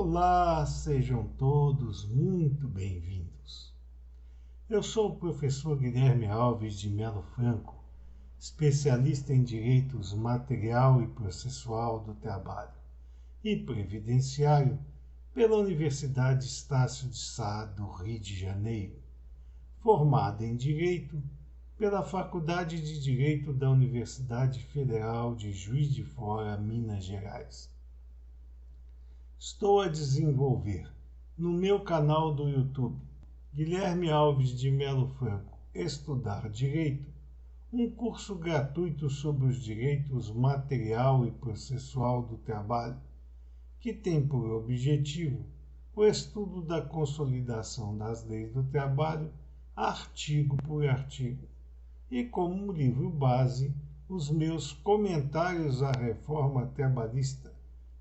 Olá, sejam todos muito bem-vindos. Eu sou o professor Guilherme Alves de Melo Franco, especialista em Direitos Material e Processual do Trabalho e Previdenciário pela Universidade Estácio de Sá do Rio de Janeiro, formado em Direito pela Faculdade de Direito da Universidade Federal de Juiz de Fora, Minas Gerais. Estou a desenvolver no meu canal do YouTube, Guilherme Alves de Melo Franco, Estudar Direito, um curso gratuito sobre os direitos material e processual do trabalho, que tem por objetivo o estudo da consolidação das leis do trabalho, artigo por artigo, e como livro base, os meus comentários à reforma trabalhista,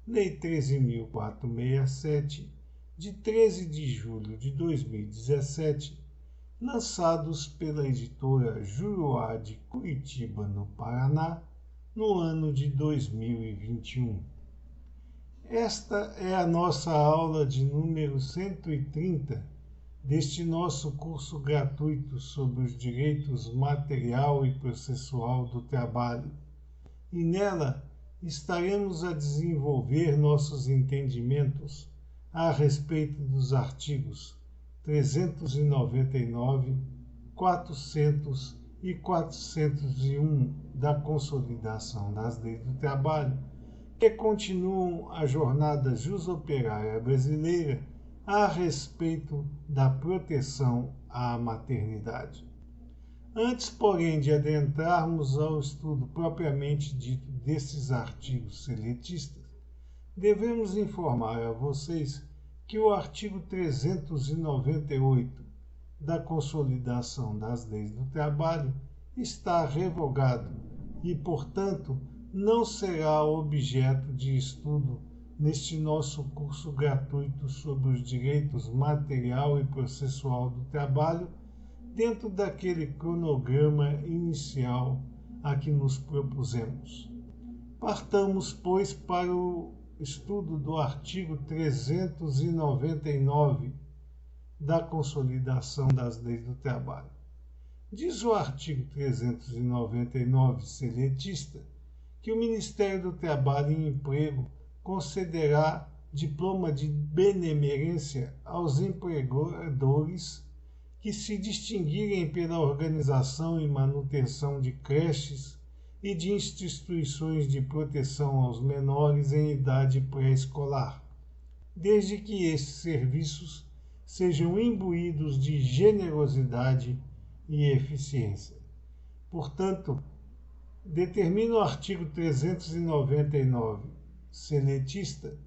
Lei 13.467, de 13 de julho de 2017, lançados pela editora Juruá de Curitiba, no Paraná, no ano de 2021. Esta é a nossa aula de número 130 deste nosso curso gratuito sobre os direitos material e processual do trabalho, e nela estaremos a desenvolver nossos entendimentos a respeito dos artigos 399, 400 e 401 da Consolidação das Leis do Trabalho, que continuam a jornada jusoperária brasileira a respeito da proteção à maternidade. Antes, porém, de adentrarmos ao estudo propriamente dito desses artigos seletistas, devemos informar a vocês que o artigo 398 da Consolidação das Leis do Trabalho está revogado e, portanto, não será objeto de estudo neste nosso curso gratuito sobre os direitos material e processual do trabalho, dentro daquele cronograma inicial a que nos propusemos. Partamos, pois, para o estudo do artigo 399 da Consolidação das Leis do Trabalho. Diz o artigo 399 seletista que o Ministério do Trabalho e Emprego concederá diploma de benemerência aos empregadores que se distinguirem pela organização e manutenção de creches e de instituições de proteção aos menores em idade pré-escolar, desde que esses serviços sejam imbuídos de generosidade e eficiência. Portanto, determina o artigo 399, seletista,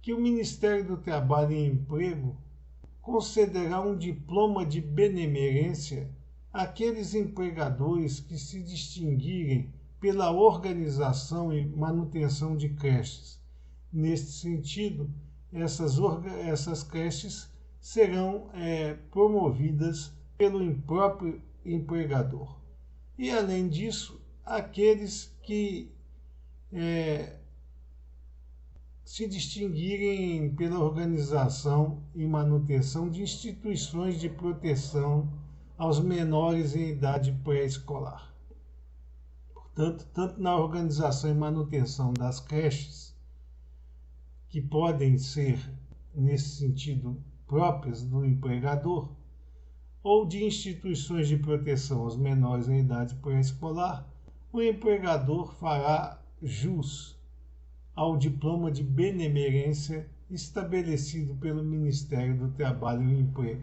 que o Ministério do Trabalho e Emprego concederá um diploma de benemerência àqueles empregadores que se distinguirem pela organização e manutenção de creches. Neste sentido, essas creches serão promovidas pelo próprio empregador. E, além disso, aqueles que se distinguirem pela organização e manutenção de instituições de proteção aos menores em idade pré-escolar. Portanto, tanto na organização e manutenção das creches, que podem ser, nesse sentido, próprias do empregador, ou de instituições de proteção aos menores em idade pré-escolar, o empregador fará jus ao diploma de benemerência estabelecido pelo Ministério do Trabalho e Emprego.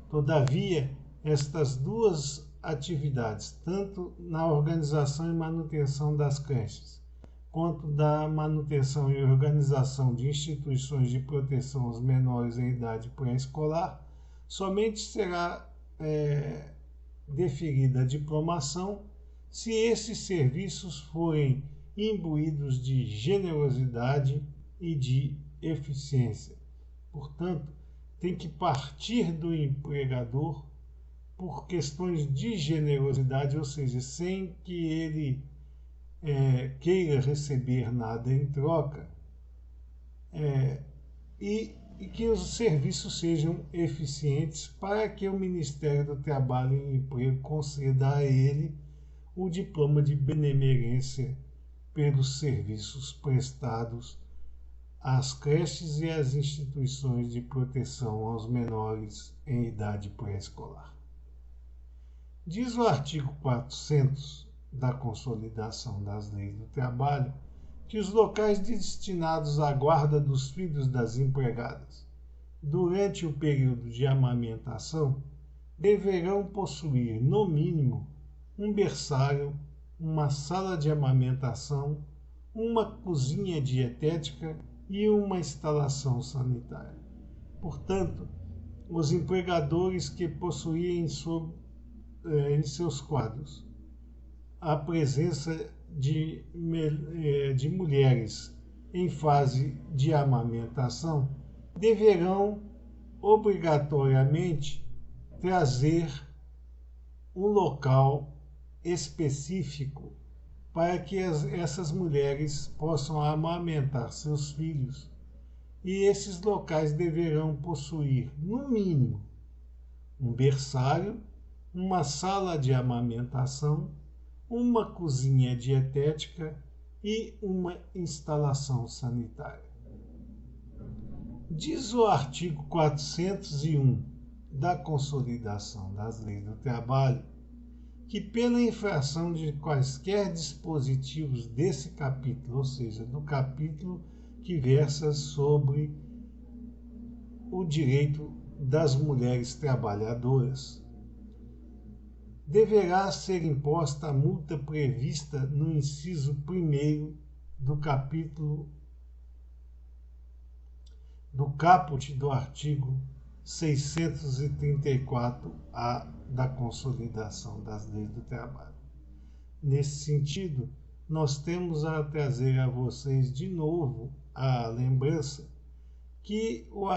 Todavia, estas duas atividades, tanto na organização e manutenção das creches, quanto da manutenção e organização de instituições de proteção aos menores em idade pré-escolar, somente será deferida a diplomação se esses serviços forem imbuídos de generosidade e de eficiência. Portanto, tem que partir do empregador por questões de generosidade, ou seja, sem que ele queira receber nada em troca, e e que os serviços sejam eficientes para que o Ministério do Trabalho e Emprego conceda a ele o diploma de benemerência pelos serviços prestados às creches e às instituições de proteção aos menores em idade pré-escolar. Diz o artigo 400 da Consolidação das Leis do Trabalho que os locais destinados à guarda dos filhos das empregadas durante o período de amamentação deverão possuir, no mínimo, um berçário, uma sala de amamentação, uma cozinha dietética e uma instalação sanitária. Portanto, os empregadores que possuírem em seus quadros a presença de mulheres em fase de amamentação deverão obrigatoriamente trazer um local específico para que essas mulheres possam amamentar seus filhos, e esses locais deverão possuir, no mínimo, um berçário, uma sala de amamentação, uma cozinha dietética e uma instalação sanitária. Diz o artigo 401 da Consolidação das Leis do Trabalho que, pela infração de quaisquer dispositivos desse capítulo, ou seja, do capítulo que versa sobre o direito das mulheres trabalhadoras, deverá ser imposta a multa prevista no inciso 1º do capítulo do caput do artigo 634-A da Consolidação das Leis do Trabalho. Nesse sentido, nós temos a trazer a vocês de novo a lembrança que o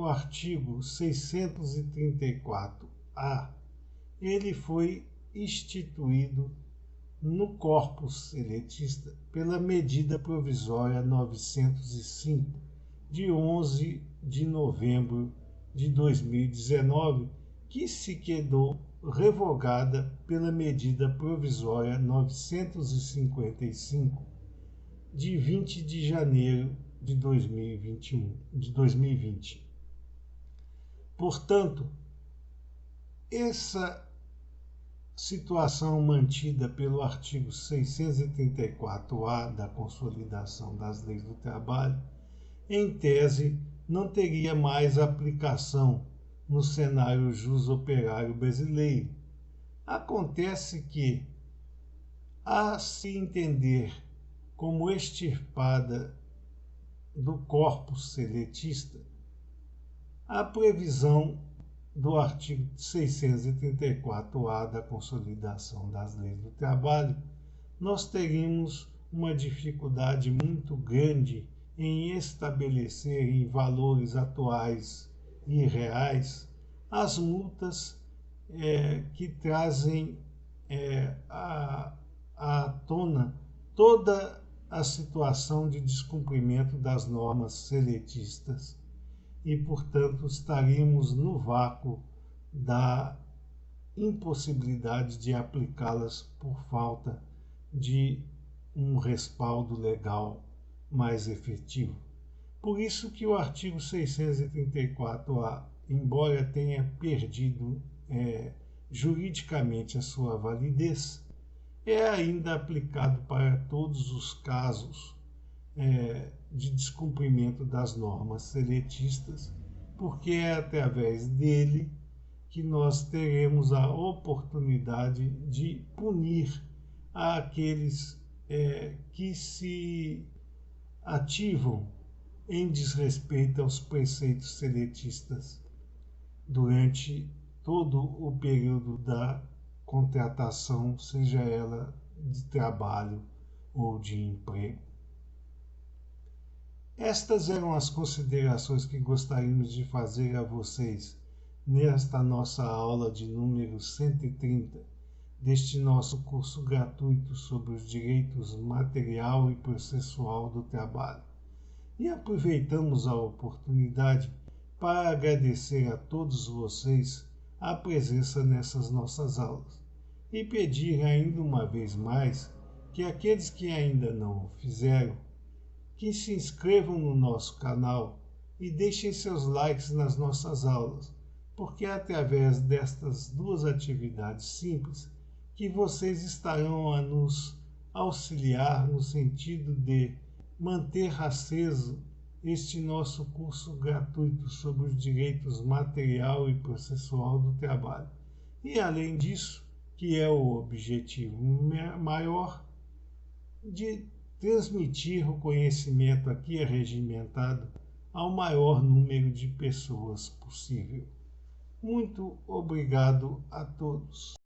artigo 634-A ele foi instituído no corpus seletista pela medida provisória 905, de 11 de novembro de 2019, que se quedou revogada pela medida provisória 955, de 20 de janeiro de 2020. Portanto, essa situação mantida pelo artigo 634-A da Consolidação das Leis do Trabalho, em tese, não teria mais aplicação no cenário jus-operário brasileiro. Acontece que, a se entender como extirpada do corpus seletista, a previsão do artigo 634-A da Consolidação das Leis do Trabalho, nós teríamos uma dificuldade muito grande em estabelecer em valores atuais e reais as multas que trazem à tona toda a situação de descumprimento das normas seletistas e, portanto, estaríamos no vácuo da impossibilidade de aplicá-las por falta de um respaldo legal mais efetivo. Por isso que o artigo 634-A, embora tenha perdido juridicamente a sua validez, é ainda aplicado para todos os casos de descumprimento das normas seletistas, porque é através dele que nós teremos a oportunidade de punir aqueles que se ativam em desrespeito aos preceitos seletistas durante todo o período da contratação, seja ela de trabalho ou de emprego. Estas eram as considerações que gostaríamos de fazer a vocês nesta nossa aula de número 130 deste nosso curso gratuito sobre os direitos material e processual do trabalho. E aproveitamos a oportunidade para agradecer a todos vocês a presença nessas nossas aulas e pedir ainda uma vez mais que aqueles que ainda não o fizeram, que se inscrevam no nosso canal e deixem seus likes nas nossas aulas, porque é através destas duas atividades simples que vocês estarão a nos auxiliar no sentido de manter aceso este nosso curso gratuito sobre os direitos material e processual do trabalho. E além disso, que é o objetivo maior, de transmitir o conhecimento aqui arregimentado ao maior número de pessoas possível. Muito obrigado a todos.